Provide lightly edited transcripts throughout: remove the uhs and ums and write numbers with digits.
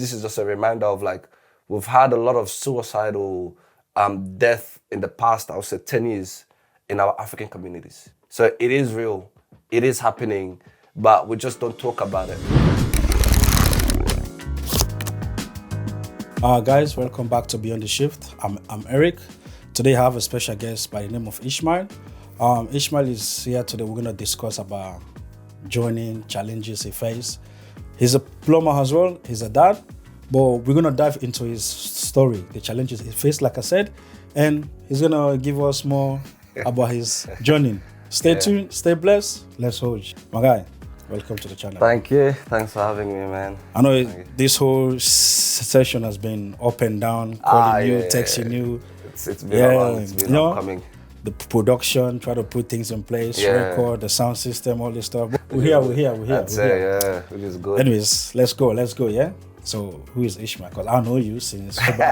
this is just a reminder of like, we've had a lot of suicidal death in the past, I would say 10 years in our African communities. So it is real, it is happening, but we just don't talk about it. Guys, welcome back to Beyond the Shift. I'm Eric. Today I have a special guest by the name of Ishmael. Ishmael is here today. We're going to discuss about joining, challenges he faced. He's a plumber as well. He's a dad. But we're going to dive into his story, the challenges he faced, like I said. And he's going to give us more about his journey. Stay tuned. Stay blessed. Let's hold. My guy, welcome to the channel. Thank you. Thanks for having me, man. I know this whole session has been up and down, calling you, texting you. It's been long. It's been upcoming. The production, try to put things in place, record, the sound system, all this stuff. We're here. That's it, which is good. Anyways, let's go, yeah? So, who is Ishmael? Because I know you since people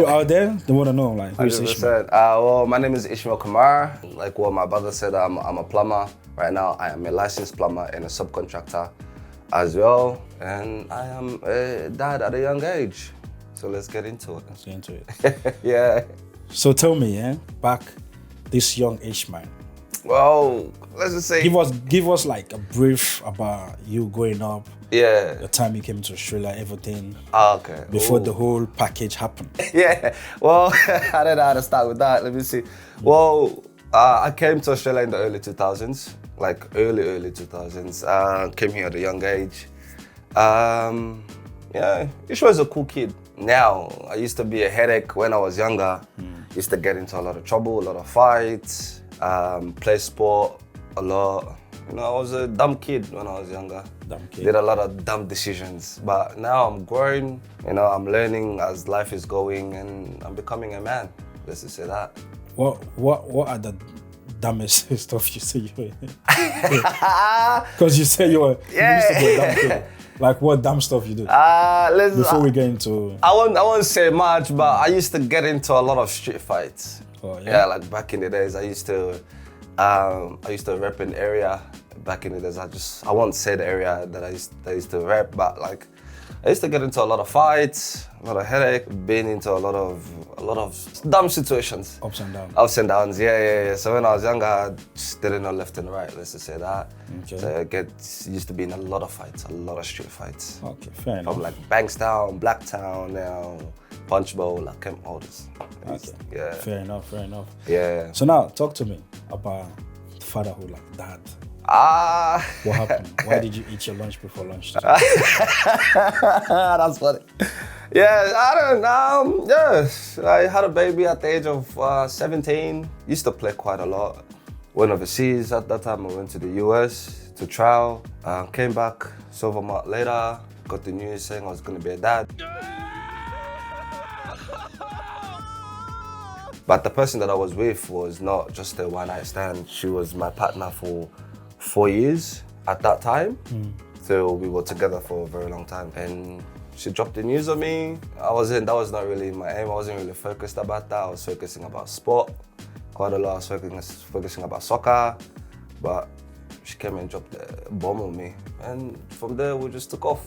out there, they want to know, like, who is Ishmael? Well, my name is Ishmael Kamara. Like what my brother said, I'm a plumber. Right now, I am a licensed plumber and a subcontractor as well. And I am a dad at a young age. So let's get into it. Yeah. So tell me, back this young Ishmael. Well, let's just say... Give us like a brief about you growing up. Yeah. The time you came to Australia, everything. Okay. Before the whole package happened. Yeah. Well, I don't know how to start with that. Let me see. Well, I came to Australia in the early 2000s. Like early 2000s. Came here at a young age. Yeah, Ishmael's a cool kid. Now, I used to be a headache when I was younger. Used to get into a lot of trouble, a lot of fights, play sport a lot. You know, I was a dumb kid when I was younger. Dumb kid. Did a lot of dumb decisions. But now I'm growing, you know, I'm learning as life is going and I'm becoming a man. Let's just say that. What are the dumbest stuff you say you were? Because you say you used to be a dumb kid. Like what dumb stuff you do? Before we get into... I won't say much, but I used to get into a lot of street fights. Oh, yeah? Yeah, like back in the days, I used to rep an area. Back in the days, I won't say the area that I used to rep, but like I used to get into a lot of fights, a lot of headache, been into a lot of dumb situations. Ups and downs. Ups and downs, yeah. So when I was younger, I just didn't know left and right, let's just say that. Okay. So I used to be in a lot of fights, a lot of street fights. Okay, fair enough. From like Bankstown, Blacktown, Punch Bowl, like Kemp Holders. Okay. Yeah. Fair enough. Yeah. So now, talk to me about fatherhood, like dad. What happened? Why did you eat your lunch before lunch? That's funny. Yeah, I don't know. Yes, I had a baby at the age of 17. Used to play quite a lot. Went overseas at that time. I went to the US to trial. Came back, several months later, got the news saying I was going to be a dad. But the person that I was with was not just a one-night stand. She was my partner for 4 years at that time. So we were together for a very long time. And she dropped the news on me. That was not really my aim. I wasn't really focused about that. I was focusing about sport quite a lot. I was focusing about soccer. But she came and dropped the bomb on me. And from there, we just took off.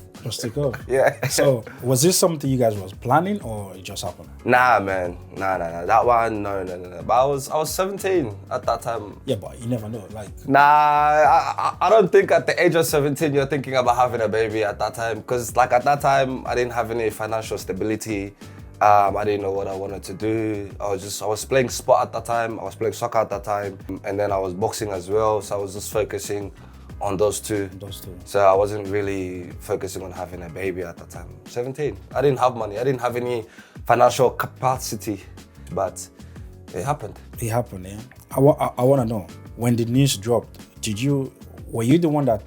Yeah. So, was this something you guys was planning or it just happened? Nah, man. Nah. That one, no. But I was 17 at that time. Yeah, but you never know, like... Nah, I don't think at the age of 17 you're thinking about having a baby at that time. Because like at that time, I didn't have any financial stability. I didn't know what I wanted to do. I was playing sport at that time. I was playing soccer at that time. And then I was boxing as well. So I was just focusing on those two. So I wasn't really focusing on having a baby at that time. 17. I didn't have money. I didn't have any financial capacity. But it happened. It happened, yeah. I want to know, when the news dropped, were you the one that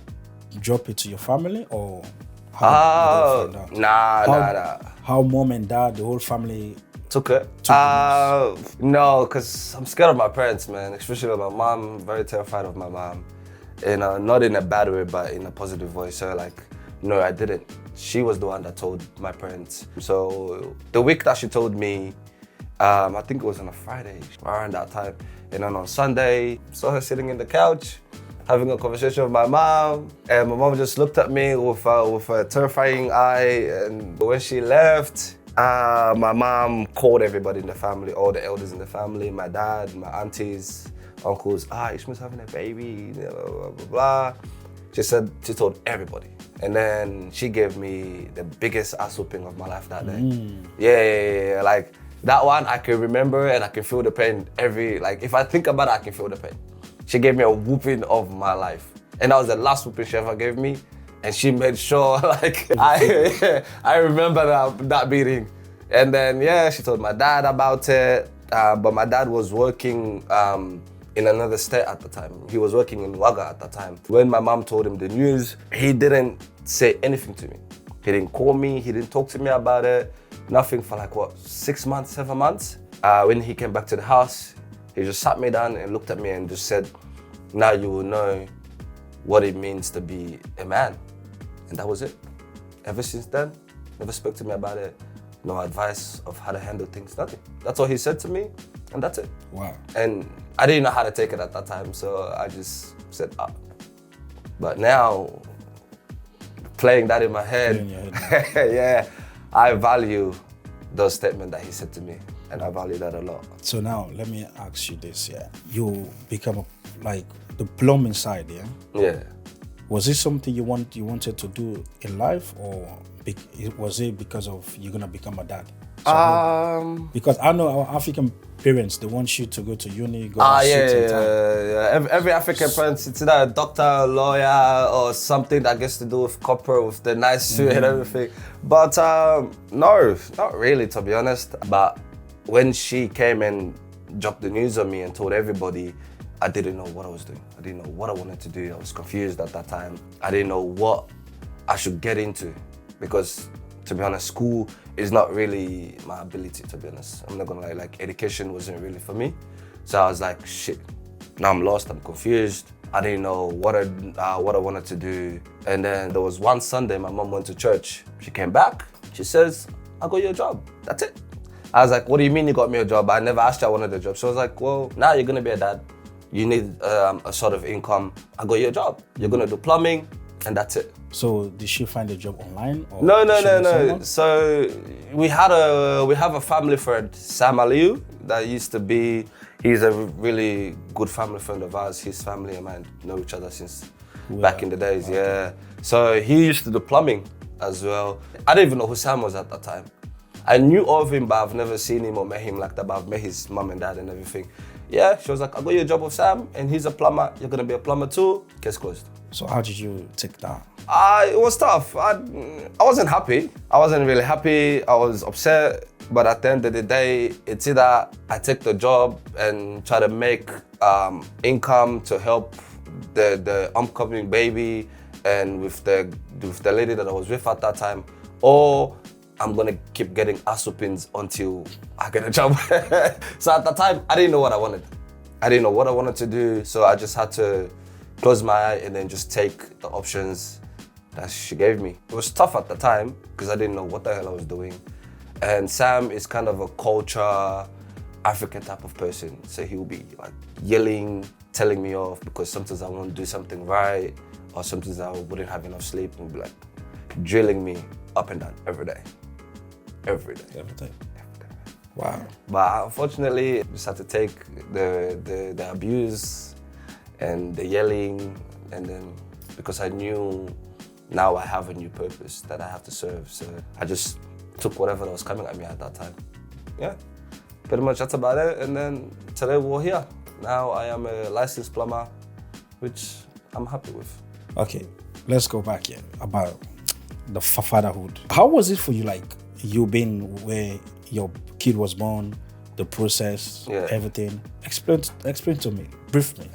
dropped it to your family or how did they find out? Nah. How mom and dad, the whole family took it? No, because I'm scared of my parents, man, especially my mom. I'm very terrified of my mom. And not in a bad way, but in a positive way. So like, no, I didn't. She was the one that told my parents. So the week that she told me, I think it was on a Friday, around that time. And then on Sunday, saw her sitting in the couch. having a conversation with my mom, and my mom just looked at me with a terrifying eye. And when she left, my mom called everybody in the family, all the elders in the family, my dad, my aunties, uncles. Ishmael's having a baby, blah, blah, blah, blah. She told everybody. And then she gave me the biggest ass whooping of my life that day. Yeah. Like that one, I can remember and I can feel the pain if I think about it, I can feel the pain. She gave me a whooping of my life. And that was the last whooping she ever gave me. And she made sure, I remember that beating. And then, she told my dad about it. But my dad was working in another state at the time. He was working in Wagga at the time. When my mom told him the news, he didn't say anything to me. He didn't call me, he didn't talk to me about it. Nothing for 6 months, 7 months. When he came back to the house, he just sat me down and looked at me and just said, now you will know what it means to be a man. And that was it. Ever since then, never spoke to me about it. No advice of how to handle things, nothing. That's all he said to me, and that's it. Wow. And I didn't know how to take it at that time, so I just said, But now, playing that in my head, yeah, I value those statements that he said to me, and I value that a lot. So now, let me ask you this, You become the plumbing side, Yeah. Was it something you wanted to do in life, or was it because of you're gonna become a dad? Because I know our African parents, they want you to go to uni, go to yeah. Every African parent, it's either a doctor, lawyer, or something that gets to do with corporate, with the nice suit and everything. But no, not really, to be honest. But when she came and dropped the news on me and told everybody, I didn't know what I was doing. I didn't know what I wanted to do. I was confused at that time. I didn't know what I should get into because, to be honest, school is not really my ability, to be honest. I'm not gonna lie, education wasn't really for me. So I was like, shit, now I'm lost, I'm confused. I didn't know what I wanted to do. And then there was one Sunday, my mom went to church. She came back, she says, I got you a job, that's it. I was like, what do you mean you got me a job? I never asked you I wanted a job. So I was like, well, now you're gonna be a dad. You need a sort of income. I got you a job. You're gonna do plumbing, and that's it. So did she find a job online? Or No. So we have a family friend, Sam Aliu, that used to be. He's a really good family friend of ours. His family and mine know each other since back in the days. Okay. Yeah. So he used to do plumbing as well. I didn't even know who Sam was at that time. I knew of him, but I've never seen him or met him like that. But I've met his mom and dad and everything. Yeah, she was like, I got you a job with Sam, and he's a plumber. You're gonna be a plumber too. Case closed. So how did you take that? It was tough. I wasn't happy. I wasn't really happy. I was upset. But at the end of the day, it's either I take the job and try to make income to help the upcoming baby and with the lady that I was with at that time, or I'm gonna keep getting ass whoopings until I get a job. So at the time, I didn't know what I wanted. I didn't know what I wanted to do, so I just had to close my eye and then just take the options that she gave me. It was tough at the time because I didn't know what the hell I was doing. And Sam is kind of a culture, African type of person. So he'll be like yelling, telling me off because sometimes I won't do something right, or sometimes I wouldn't have enough sleep, and be like drilling me up and down every day. Every day. Wow. But unfortunately, I just had to take the abuse and the yelling, and then because I knew now I have a new purpose that I have to serve, so I just took whatever that was coming at me at that time. Yeah, pretty much that's about it. And then today we're here. Now I am a licensed plumber, which I'm happy with. Okay, let's go back here about the fatherhood. How was it for you, you being where your kid was born, the process, everything? Explain to me, brief me.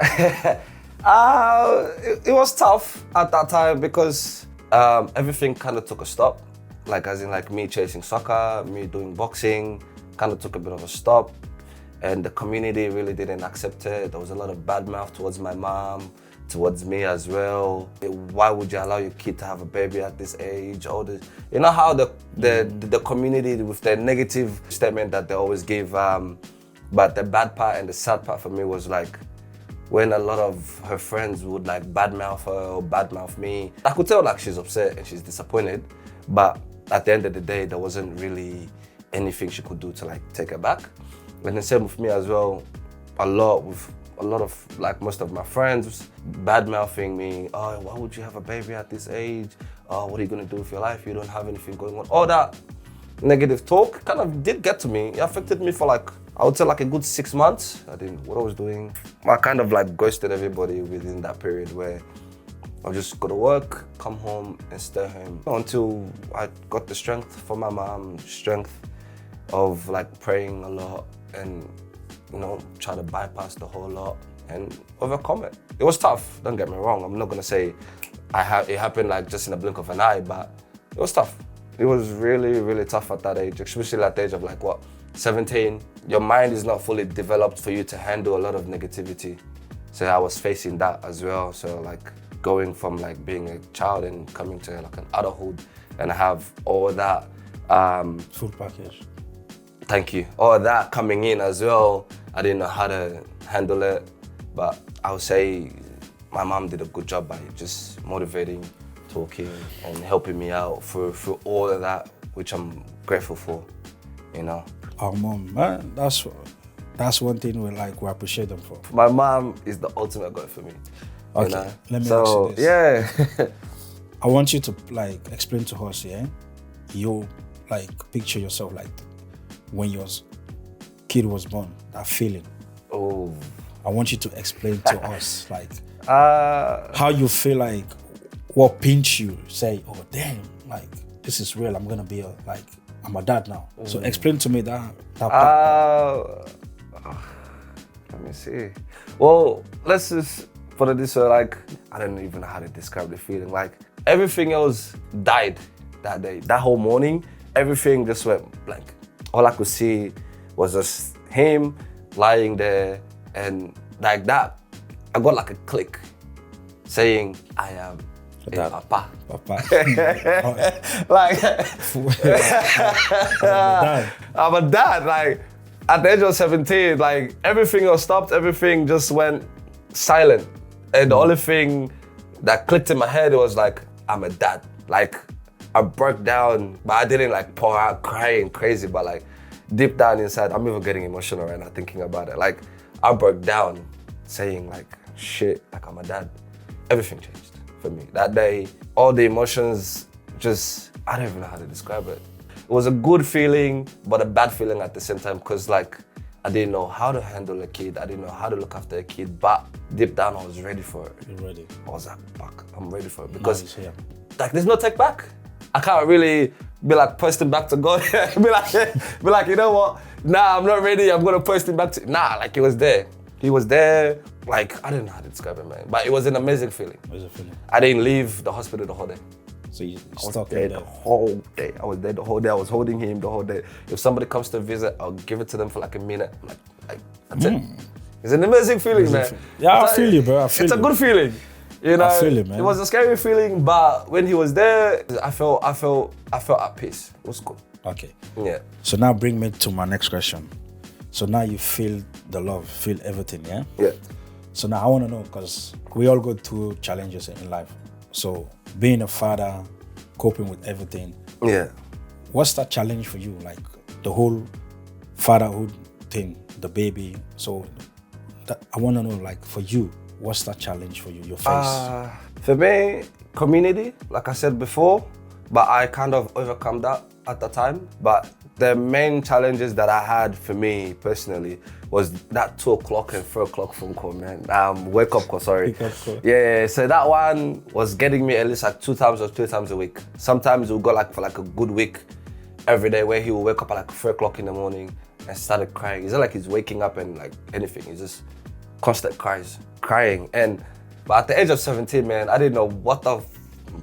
It was tough at that time because everything kind of took a stop. As in me chasing soccer, me doing boxing, kind of took a bit of a stop. And the community really didn't accept it. There was a lot of bad mouth towards my mom, towards me as well. Why would you allow your kid to have a baby at this age? All this, you know how the community with their negative statement that they always give. But the bad part and the sad part for me was when a lot of her friends would like badmouth her or badmouth me. I could tell like she's upset and she's disappointed, but at the end of the day, there wasn't really anything she could do to like take her back. And the same with me as well, a lot of like most of my friends bad-mouthing me. Oh, why would you have a baby at this age? Oh, what are you gonna do with your life? You don't have anything going on. All that negative talk kind of did get to me. It affected me for like, I would say like a good 6 months. I didn't know what I was doing. I kind of like ghosted everybody within that period where I just go to work, come home and stay home until I got the strength from my mom, strength of like praying a lot and, you know, try to bypass the whole lot and overcome it. It was tough, don't get me wrong. I'm not gonna say it happened like just in a blink of an eye, but it was tough. It was really, really tough at that age, especially at the age of like what, 17. Your mind is not fully developed for you to handle a lot of negativity. So I was facing that as well. So like going from like being a child and coming to like an adulthood and have all that. Full package. Thank you. All that coming in as well. I didn't know how to handle it, but I would say my mom did a good job by just motivating, talking and helping me out through all of that, which I'm grateful for, you know. Our mom, man, that's one thing we appreciate them for. My mom is the ultimate God for me. Okay, you know? let me ask you this. Yeah. I want you to like explain to us, yeah? You like picture yourself like when your kid was born, that feeling. Oh. I want you to explain to us like how you feel, like what pinch you, say, oh damn, like this is real, I'm gonna be I'm a dad now. So explain to me that part. Let me see. Well, let's just put it this way, like, I don't even know how to describe the feeling. Like, everything else died that day. That whole morning, everything just went blank. All I could see was just him lying there, and like that, I got like a click saying, I am a papa. Like, I'm a dad. Like, at the age of 17, like, everything else stopped, everything just went silent. And the only thing that clicked in my head was like, I'm a dad. Like, I broke down, but I didn't like pour out crying crazy, but like deep down inside, I'm even getting emotional right now thinking about it. Like, I broke down saying like, shit, like I'm a dad. Everything changed for me. That day, all the emotions just, I don't even know how to describe it. It was a good feeling, but a bad feeling at the same time, because like, I didn't know how to handle a kid. I didn't know how to look after a kid, but deep down, I was ready for it. You're ready. I was like, fuck, I'm ready for it. Because nice, like, there's no take back. I can't really be like posting back to God. be like, you know what? Nah, I'm not ready. I'm gonna post it back to, nah, like he was there. He was there. Like, I don't know how to describe it, man. But it was an amazing feeling. Amazing feeling. I didn't leave the hospital the whole day. So you I was there the whole day. I was there the whole day. I was holding him the whole day. If somebody comes to visit, I'll give it to them for like a minute. Like that's it. It's an amazing feeling, man. Yeah, I feel you, bro. It's a good feeling. You know, I feel it, man. It was a scary feeling, but when he was there, I felt at peace. It was cool. Okay. Yeah. So now bring me to my next question. So now you feel the love, feel everything, yeah? Yeah. So now I want to know, because we all go through challenges in life. So being a father, coping with everything. Yeah. What's that challenge for you? Like the whole fatherhood thing, the baby. So I want to know, like for you, what's that challenge for you, your face? For me, community, like I said before, but I kind of overcome that at the time. But the main challenges that I had for me personally was that 2 o'clock and 3 o'clock phone call, man. Wake up call, sorry. Wake up call. Yeah, so that one was getting me at least like 2 times or 3 times a week. Sometimes it would go like for like a good week every day, where he would wake up at like 3 o'clock in the morning and started crying. It's not like he's waking up and like anything. He's just constant crying. But at the age of 17, man, I didn't know what the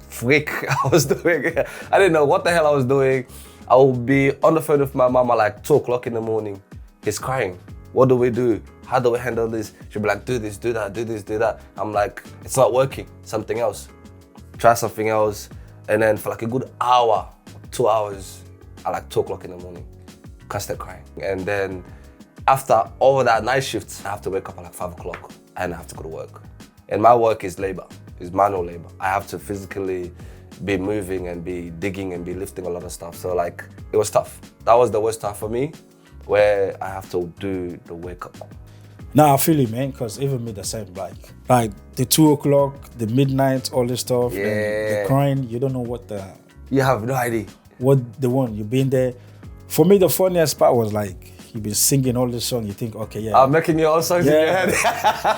freak I was doing. I didn't know what the hell I was doing. I would be on the phone with my mama like 2 o'clock in the morning. He's crying. What do we do? How do we handle this? She'd be like, do this, do that, do this, do that. I'm like, it's not working. Something else. Try something else. And then for like a good hour, 2 hours, at like 2 o'clock in the morning, constant crying. And then after all that night shifts, I have to wake up at like 5 o'clock and I have to go to work. And my work is labor, is manual labor. I have to physically be moving and be digging and be lifting a lot of stuff. So like, it was tough. That was the worst time for me, where I have to do the wake up. Nah, I feel it, man, because even me the same, like the 2 o'clock, the midnight, all this stuff, and the crying, you don't know what You have no idea. What they want. You've been there. For me, the funniest part was like, you've been singing all this song, you think, okay, yeah. I'm making your own songs in your head.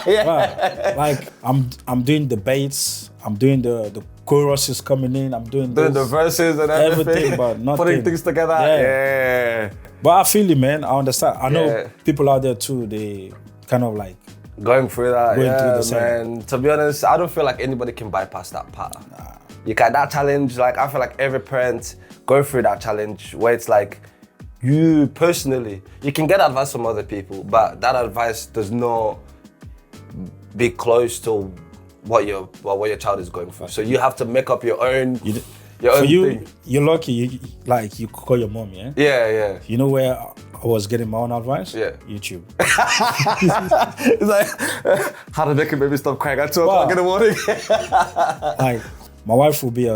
Right. Like, I'm doing the bass, I'm doing the choruses coming in, I'm doing the verses and everything, but nothing. Putting things together. Yeah. But I feel it, man. I understand. I know people out there too, they kind of like going through that. Through the same. Man. To be honest, I don't feel like anybody can bypass that part. Nah. You got that challenge. Like, I feel like every parent go through that challenge where it's like, you personally, you can get advice from other people, but that advice does not be close to what your child is going through. So you have to make up your own. For you, thing. You're lucky. You call your mom, yeah. Yeah. You know where I was getting my own advice? Yeah. YouTube. It's like how to make a baby stop crying at 2 o'clock in the morning. Like, my wife would be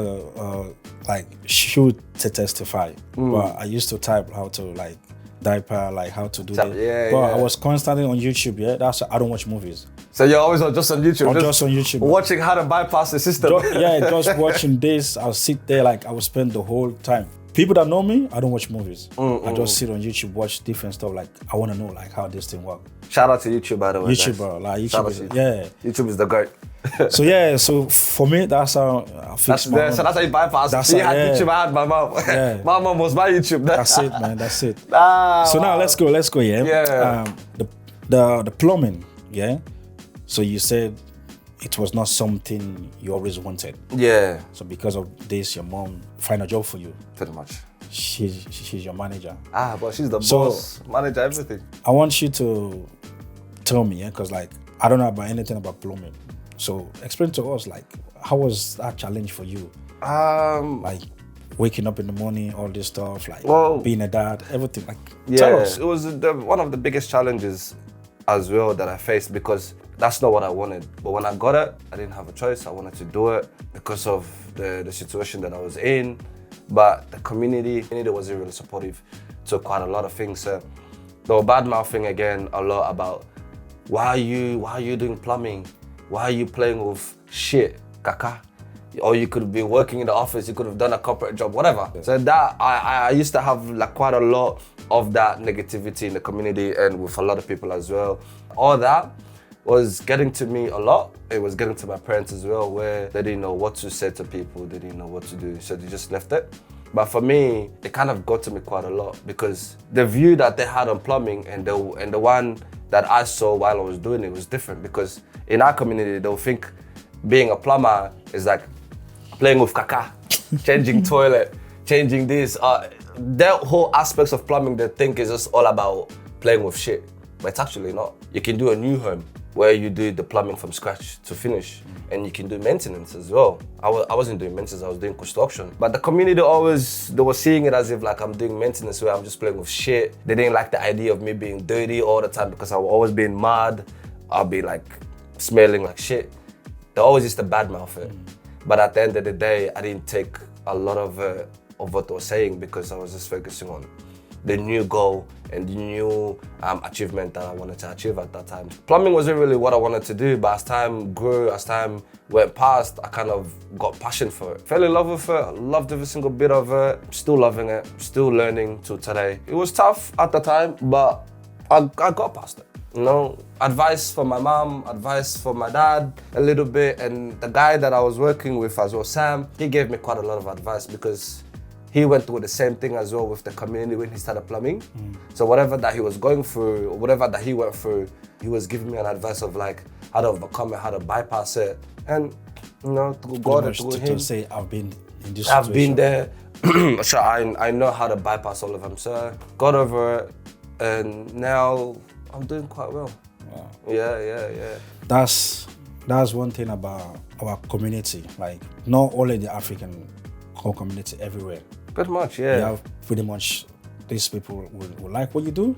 she would testify. But I used to type how to like diaper, like how to do that. I was constantly on YouTube. Yeah, that's why I don't watch movies. So you're always just on YouTube. I'm just on YouTube, watching how to bypass the system. Just watching this. I'll sit there like I will spend the whole time. People that know me, I don't watch movies. I just sit on YouTube, watch different stuff. Like, I want to know like how this thing works. Shout out to YouTube, by the way. YouTube, bro. Like, YouTube YouTube is the GOAT. So for me, that's how I fix So that's how you bypass. She had YouTube, I had my mom. Yeah. My mom was my YouTube. That's it, man. That's it. So now let's go. Yeah. The plumbing. Yeah. So you said it was not something you always wanted. Yeah. So because of this, your mom find a job for you. Pretty much. She's your manager. But she's the boss, manager, everything. I want you to tell me, because like I don't know about anything about plumbing. So explain to us, like, how was that challenge for you? Like waking up in the morning, all this stuff, like being a dad, everything. Like, tell us. It was one of the biggest challenges as well that I faced, because that's not what I wanted. But when I got it, I didn't have a choice. I wanted to do it because of the situation that I was in. But the community wasn't really supportive to quite a lot of things. So they were bad-mouthing again a lot about why are you doing plumbing? Why are you playing with shit, kaka? Or you could be working in the office, you could have done a corporate job, whatever. So that, I used to have like quite a lot of that negativity in the community and with a lot of people as well. All that was getting to me a lot. It was getting to my parents as well, where they didn't know what to say to people, they didn't know what to do, so they just left it. But for me, it kind of got to me quite a lot, because the view that they had on plumbing and the one that I saw while I was doing it was different. Because in our community, they'll think being a plumber is like playing with caca, changing toilet, changing this. Their whole aspects of plumbing, they think is just all about playing with shit. But it's actually not. You can do a new home where you do the plumbing from scratch to finish, and you can do maintenance as well. I wasn't doing maintenance, I was doing construction. But the community they were seeing it as if like I'm doing maintenance where I'm just playing with shit. They didn't like the idea of me being dirty all the time, because I was always being mad. I'll be like smelling like shit. They always used to badmouth it. But at the end of the day, I didn't take a lot of what they were saying, because I was just focusing on the new goal and the new achievement that I wanted to achieve at that time. Plumbing wasn't really what I wanted to do, but as time grew, as time went past, I kind of got passion for it. Fell in love with it, loved every single bit of it, still loving it, still learning till today. It was tough at the time, but I got past it. You know, advice from my mom, advice from my dad a little bit, and the guy that I was working with as well, Sam, he gave me quite a lot of advice, because he went through the same thing as well with the community when he started plumbing. So whatever that he was going through, or whatever that he went through, he was giving me an advice of like how to overcome it, how to bypass it. And you know, through God and through him, to say I've been in this I've situation. been there. So I know how to bypass all of them. So got over it, and now I'm doing quite well. Wow. Yeah. That's one thing about our community. Like, not only the African community, everywhere. Pretty much, yeah. You have pretty much these people will like what you do.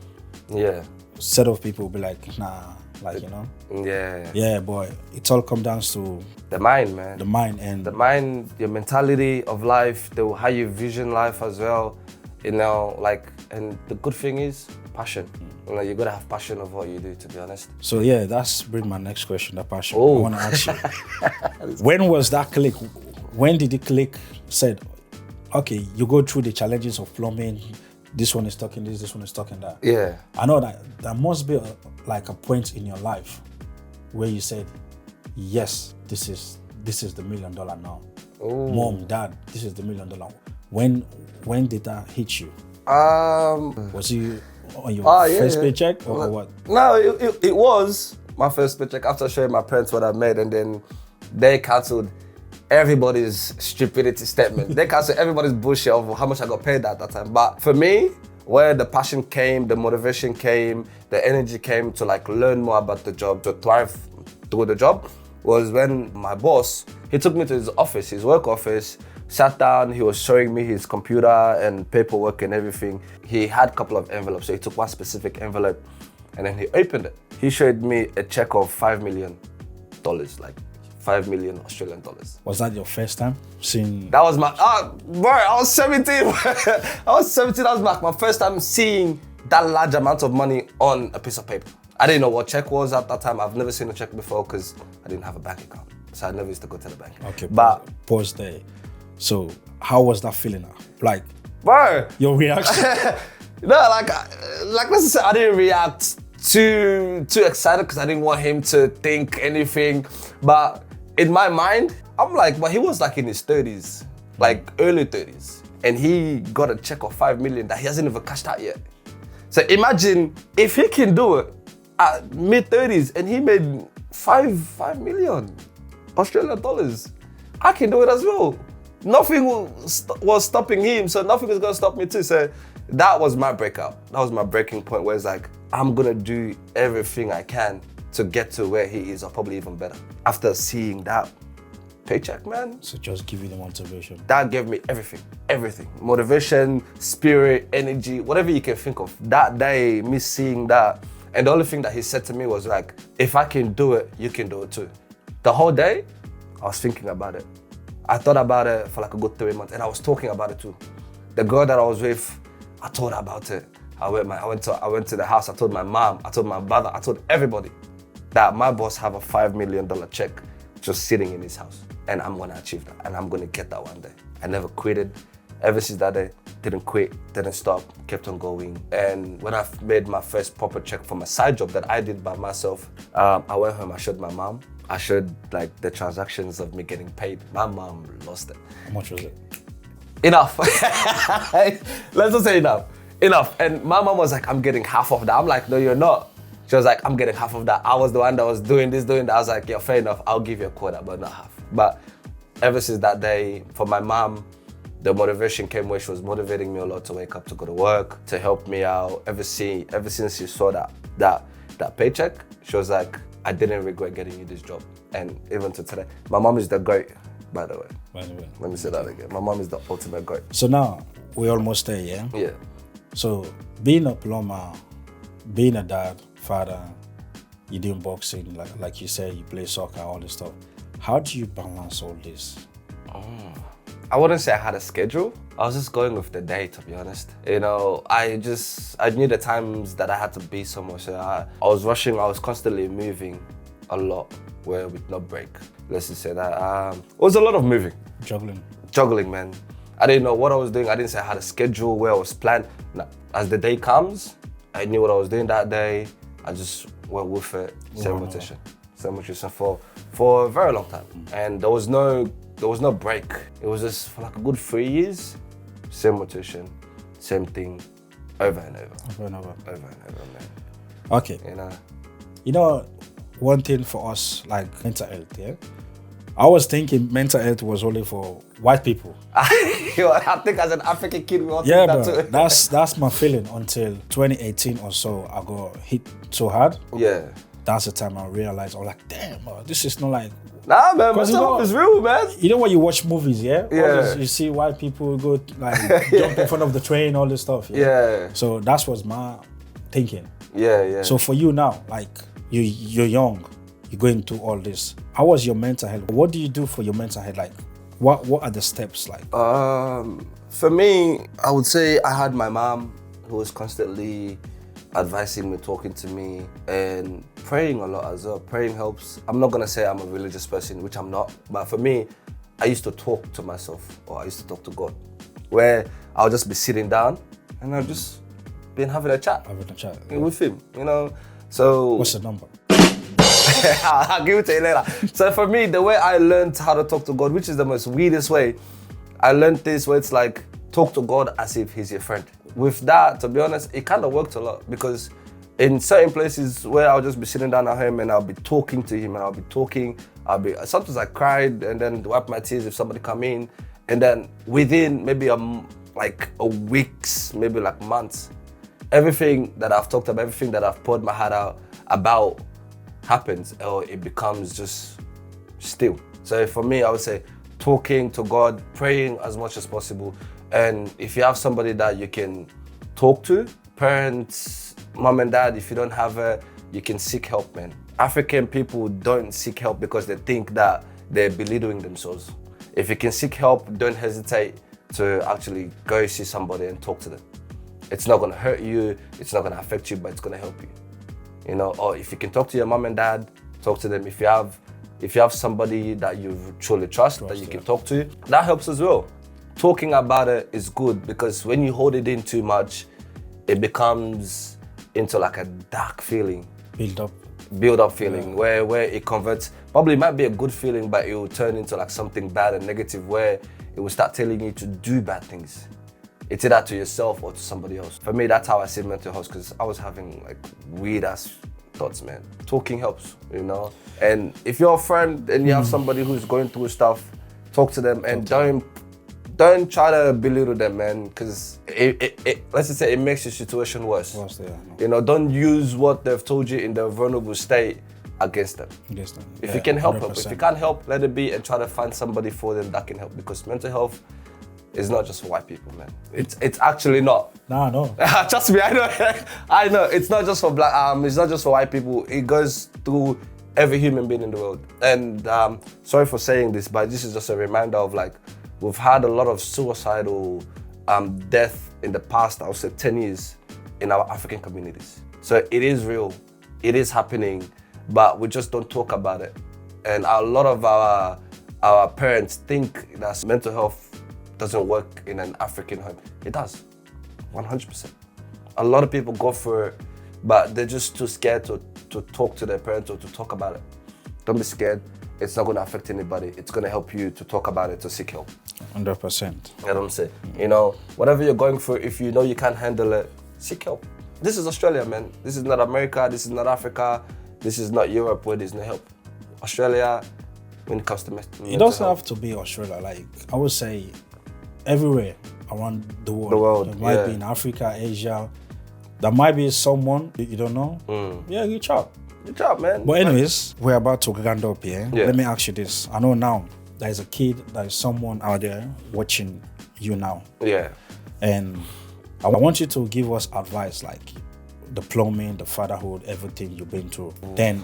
Yeah. Set of people will be like, nah, like, you know. Yeah. Yeah, boy. It all comes down to The mind, man. the mind and The mind, your mentality of life, how you vision life as well. You know, like, and the good thing is passion. You know, you gotta have passion of what you do, to be honest. so yeah, that's bring my next question, the passion. Oh. I want to ask you, when was that click? When did it click? Said, okay, you go through the challenges of plumbing. This one is talking this one is talking that. Yeah. I know that there must be like a point in your life where you said, yes, this is the $1 million now. Ooh. Mom, dad, this is the $1 million. When did that hit you? Was you on your first paycheck or what? No, it was my first paycheck after showing my parents what I made, and then they cancelled everybody's stupidity statement. They cancelled everybody's bullshit of how much I got paid at that time. But for me, where the passion came, the motivation came, the energy came to like learn more about the job, to thrive through the job, was when my boss, he took me to his office, his work office, sat down, he was showing me his computer and paperwork and everything. He had a couple of envelopes, so he took one specific envelope and then he opened it. He showed me a check of $5 million, like 5 million Australian dollars. Was that your first time seeing? That was my, bro, I was 17. I was 17, that was my first time seeing that large amount of money on a piece of paper. I didn't know what check was at that time. I've never seen a check before because I didn't have a bank account. So I never used to go to the bank. Okay, but pause there. So how was that feeling? Like, bro, your reaction? no, like necessarily, I didn't react too excited because I didn't want him to think anything. But in my mind, I'm like, but he was like in his 30s, like early 30s, and he got a check of 5 million that he hasn't even cashed out yet. So imagine if he can do it at mid 30s and he made 5 million Australian dollars, I can do it as well. Nothing was stopping him, so nothing is gonna stop me too. So that was my breakout. That was my breaking point where it's like, I'm gonna do everything I can to get to where he is, or probably even better. After seeing that paycheck, man. So just give you the motivation. That gave me everything. Motivation, spirit, energy, whatever you can think of. That day, me seeing that, and the only thing that he said to me was like, if I can do it, you can do it too. The whole day, I was thinking about it. I thought about it for like a good 3 months, and I was talking about it too. The girl that I was with, I told her about it. I went to the house, I told my mom, I told my brother, I told everybody that my boss have a $5 million check just sitting in his house. And I'm gonna achieve that, and I'm gonna get that one day. I never quitted. Ever since that day, didn't quit, didn't stop, kept on going. And when I made my first proper check for my side job that I did by myself, I went home, I showed my mom. I showed like the transactions of me getting paid. My mom lost it. How much was it? Enough. Let's just say enough. Enough. And my mom was like, I'm getting half of that. I'm like, no, you're not. She was like, I'm getting half of that. I was the one that was doing this, doing that. I was like, yeah, fair enough. I'll give you a quarter, but not half. But ever since that day, for my mom, the motivation came where she was motivating me a lot to wake up, to go to work, to help me out. Ever since she saw that paycheck, she was like, I didn't regret getting you this job. And even to today, my mom is the GOAT, by the way. Let me say that again. My mom is the ultimate GOAT. So now, we're almost there, yeah? Yeah. So being a plumber, being a dad, father, you're doing boxing, like you said, you play soccer, all this stuff. How do you balance all this? I wouldn't say I had a schedule. I was just going with the day, to be honest. You know, I knew the times that I had to be somewhere. So I was rushing, I was constantly moving a lot, with no break. Let's just say that. It was a lot of moving. Juggling, man. I didn't know what I was doing. I didn't say I had a schedule where I was planned. No. As the day comes, I knew what I was doing that day. I just went with it. Same rotation for a very long time. And there was no break. It was just for like a good 3 years, same rotation, same thing, over and over, man. Okay. You know, one thing for us, like mental health, yeah? I was thinking mental health was only for white people. I think as an African kid, we all yeah, think that too. That's my feeling until 2018 or so. I got hit so hard. Yeah. That's the time I realized, I was like, damn, this is not like... Nah, man, mental health is real, man. You know when you watch movies, yeah? Yeah. You see white people go, like, jump in front of the train, all this stuff. Yeah. So that was my thinking. Yeah. So for you now, like, you're young, you're going through all this. How was your mental health? What do you do for your mental health? Like, what are the steps like? For me, I would say I had my mom who was constantly advising me, talking to me, and praying a lot as well. Praying helps. I'm not gonna say I'm a religious person, which I'm not, but for me, I used to talk to myself, or I used to talk to God, where I'll just be sitting down and I'll just been having a chat. With him, you know. So what's the number? I'll give it to you later. So for me, the way I learned how to talk to God, which is the most weirdest way, I learned this where it's like, talk to God as if he's your friend. With that, to be honest, it kind of worked a lot, because in certain places where I'll just be sitting down at home and I'll be talking to him and I'll be talking, sometimes I cried and then wipe my tears if somebody come in, and then within maybe like a weeks, maybe like months, everything that I've talked about, everything that I've poured my heart out about happens, or it becomes just still. So for me, I would say talking to God, praying as much as possible. And if you have somebody that you can talk to, parents, mom and dad, if you don't have it, you can seek help, man. African people don't seek help because they think that they're belittling themselves. If you can seek help, don't hesitate to actually go see somebody and talk to them. It's not gonna hurt you, it's not gonna affect you, but it's gonna help you. You know, or if you can talk to your mom and dad, talk to them. If you have somebody that you truly trust that you can talk to, that helps as well. Talking about it is good, because when you hold it in too much, it becomes into like a dark feeling. Build up feeling, where it converts. Probably might be a good feeling, but it will turn into like something bad and negative, where it will start telling you to do bad things. It's either to yourself or to somebody else. For me, that's how I see mental health, because I was having like weird ass thoughts, man. Talking helps, you know? And if you're a friend and you have somebody who's going through stuff, talk to them, and don't try to belittle them, man, because let's just say it makes your situation worse. You know, don't use what they've told you in their vulnerable state against them. If you can help 100%. them, if you can't help, let it be, and try to find somebody for them that can help, because mental health is not just for white people, man. It's actually not. No. Trust me, I know. I know. It's not just for black. It's not just for white people. It goes through every human being in the world. And sorry for saying this, but this is just a reminder of like, we've had a lot of suicidal death in the past, I would say 10 years, in our African communities. So it is real. It is happening, but we just don't talk about it. And a lot of our parents think that mental health doesn't work in an African home. It does, 100%. A lot of people go through it, but they're just too scared to talk to their parents or to talk about it. Don't be scared. It's not gonna affect anybody. It's gonna help you to talk about it, to seek help. 100%. You know what I'm saying? You know, whatever you're going through, if you know you can't handle it, seek help. This is Australia, man. This is not America, this is not Africa, this is not Europe where there's no help. Australia, when it comes to mental health. It doesn't have to be Australia. Like, I would say everywhere around the world. It might be in Africa, Asia. There might be someone you don't know. Yeah, reach out. Good job, man. But anyways, we're about to round up here. Let me ask you this. I know now there's a kid, there's someone out there watching you now. Yeah. And I want you to give us advice, like the plumbing, the fatherhood, everything you've been through. Then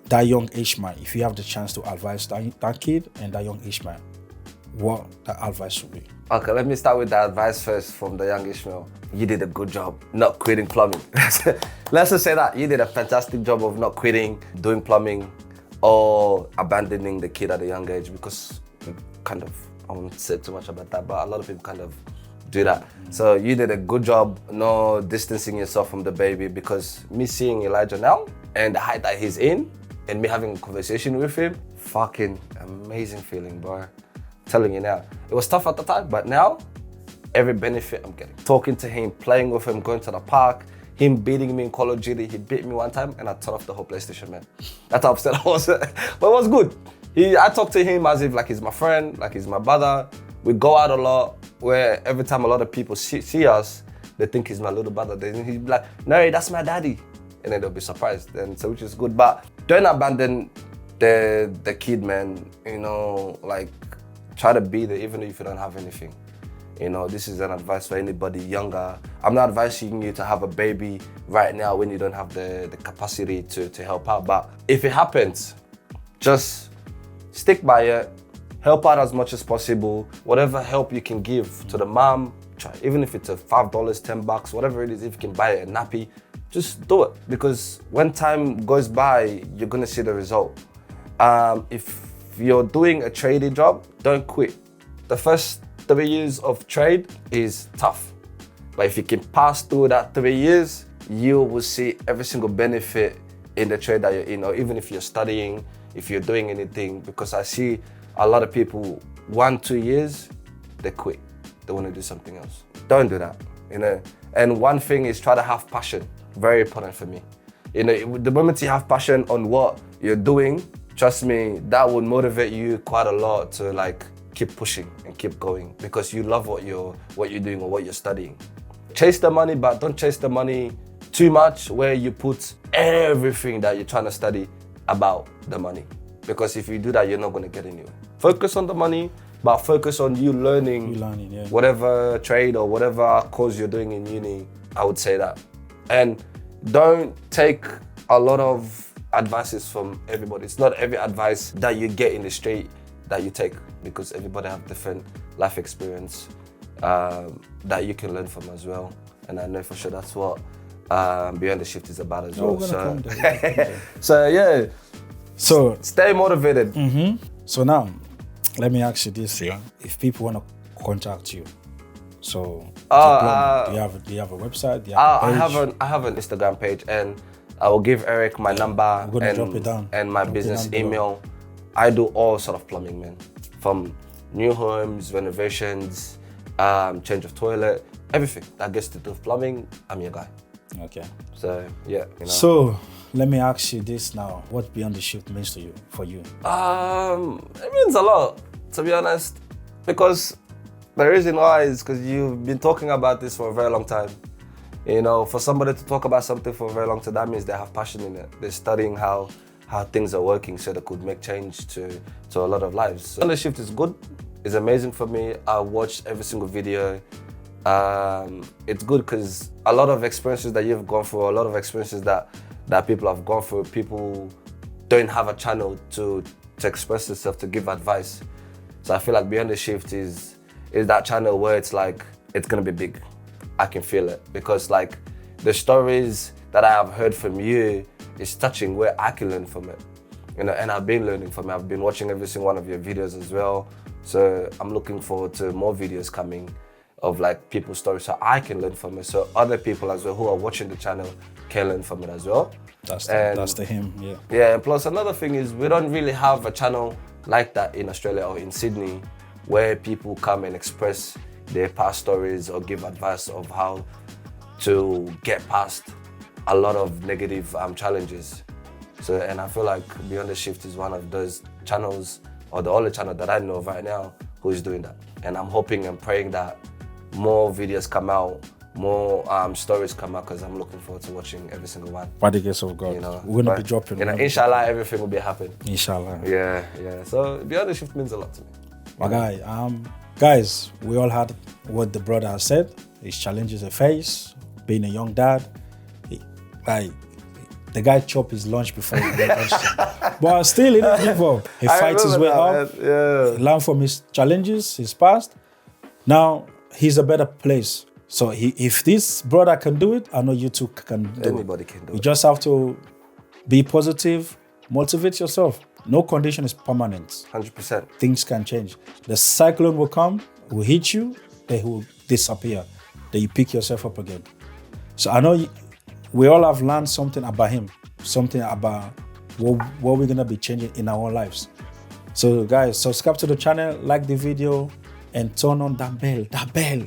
that young Ishmael, if you have the chance to advise that kid and that young Ishmael, what that advice would be? Okay, let me start with the advice first from the young Ishmael. You did a good job not quitting plumbing. Let's just say that. You did a fantastic job of not quitting, doing plumbing, or abandoning the kid at a young age, because kind of, I won't say too much about that, but a lot of people kind of do that. So you did a good job not distancing yourself from the baby, because me seeing Elijah now and the height that he's in and me having a conversation with him, fucking amazing feeling, bro. Telling you now, it was tough at the time, but now every benefit I'm getting. Talking to him, playing with him, going to the park, him beating me in Call of Duty. He beat me one time and I turned off the whole PlayStation, man. That's how upset I was. But it was good. I talk to him as if like he's my friend, like he's my brother. We go out a lot, where every time a lot of people see us, they think he's my little brother. He'd be like, no, that's my daddy. And then they'll be surprised, and so which is good. But don't abandon the kid, man. You know, like, try to be there even if you don't have anything. You know, this is an advice for anybody younger. I'm not advising you to have a baby right now when you don't have the capacity to help out. But if it happens, just stick by it, help out as much as possible. Whatever help you can give to the mom, try, even if it's a $5, $10, whatever it is, if you can buy a nappy, just do it. Because when time goes by, you're gonna see the result. If you're doing a trading job, don't quit. The first 3 years of trade is tough. But if you can pass through that 3 years, you will see every single benefit in the trade that you're in, or even if you're studying, if you're doing anything, because I see a lot of people, 1-2 years, they quit. They want to do something else. Don't do that, you know. And one thing is try to have passion. Very important for me. You know, the moment you have passion on what you're doing, trust me, that would motivate you quite a lot to like keep pushing and keep going because you love what you're doing or what you're studying. Chase the money, but don't chase the money too much where you put everything that you're trying to study about the money. Because if you do that, you're not going to get anywhere. Focus on the money, but focus on you learning whatever trade or whatever course you're doing in uni. I would say that. And don't take a lot of advices from everybody. It's not every advice that you get in the street that you take, because everybody have different life experience that you can learn from as well. And I know for sure that's what Beyond the Shift is about as well. So yeah. So stay motivated. So now, let me ask you this here: if people want to contact you, so do you have a website? Do you have a page? I have an Instagram page, and I will give Eric my number drop it down. And my business email. I do all sort of plumbing, man. From new homes, renovations, change of toilet, everything that gets to do with plumbing, I'm your guy. Okay. So yeah. You know. So let me ask you this now: what Beyond the Shift means to you, for you? It means a lot, to be honest, because the reason why is because you've been talking about this for a very long time. You know, for somebody to talk about something for a very long time, that means they have passion in it. They're studying how things are working so they could make change to a lot of lives. So the shift is good. It's amazing for me. I watched every single video. It's good because a lot of experiences that you've gone through, a lot of experiences that people have gone through, people don't have a channel to express themselves, to give advice. So I feel like Beyond the Shift is that channel where it's like, it's gonna be big. I can feel it because like the stories that I have heard from you is touching where I can learn from it. You know, and I've been learning from it. I've been watching every single one of your videos as well. So I'm looking forward to more videos coming of like people's stories so I can learn from it. So other people as well who are watching the channel can learn from it as well. That's the him, yeah. Yeah, and plus another thing is we don't really have a channel like that in Australia or in Sydney where people come and express their past stories or give advice of how to get past a lot of negative challenges. So, and I feel like Beyond the Shift is one of those channels, or the only channel that I know of right now who is doing that. And I'm hoping and praying that more videos come out, more stories come out, because I'm looking forward to watching every single one. By the grace of God, you know, we're gonna be dropping. You know, inshallah, everything will be happening. Inshallah. Yeah. So Beyond the Shift means a lot to me. My guy, guys, we all heard what the brother has said. His challenges he faced, being a young dad. The guy chopped his lunch before he went lunchtime. But still, he didn't give up. He fights his way up. Yeah. He learned from his challenges, his past. Now, he's a better place. So if this brother can do it, I know you too can do it. Anybody can do it. You just have to be positive, motivate yourself. No condition is permanent. 100%. Things can change. The cyclone will come, will hit you, then it will disappear. Then you pick yourself up again. So I know we all have learned something about him, something about what we're gonna be changing in our own lives. So guys, subscribe to the channel, like the video, and turn on that bell.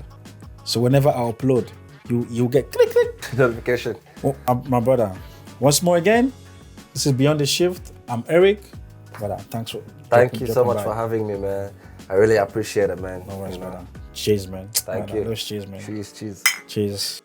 So whenever I upload, you get click notification. Oh, my brother. Once more again, this is Beyond the Shift. I'm Eric. Brother, thank you so much for having me, man. I really appreciate it, man. No worries, brother. Cheers, man. Thank you. Cheers, man. Cheers. Cheers.